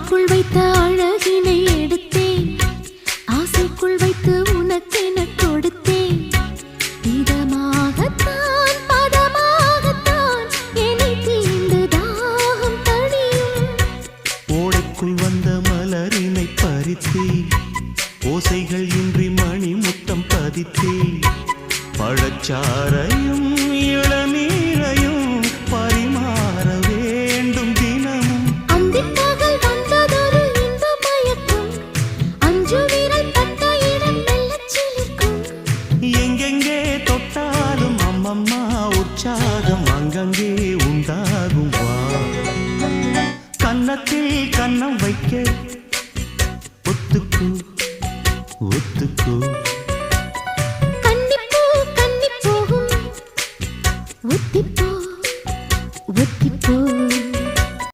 ஆடைக்குள் வைத்த அழகினை எடுத்தேன், ஆசைக்குள் வைத்து உனக்கென கொடுத்தேன். இதமாகத்தான் பதமாகத்தான் என்னை தீண்டு தாகம் தணியும். ஓடைக்குள் வந்த மலரினை பறித்தே, ஓசைகள் இன்றி மணி முத்தம் பதித்தே, பழச்சாரையும் இளநீரையும் பரிமாற வேண்டும் தினமும். அந்திப்பகல் வந்ததொரு இன்ப மயக்கம், அஞ்சு விரல் பட்ட இடம் மெல்லச் சிலிர்க்கும். எங்கெங்கே தொட்டாலும் அம்மம்மா உற்சாகம் அங்கங்கே உண்டாகும். வா கன்னத்தில் கன்னம் வைக்க ஒத்துக்கு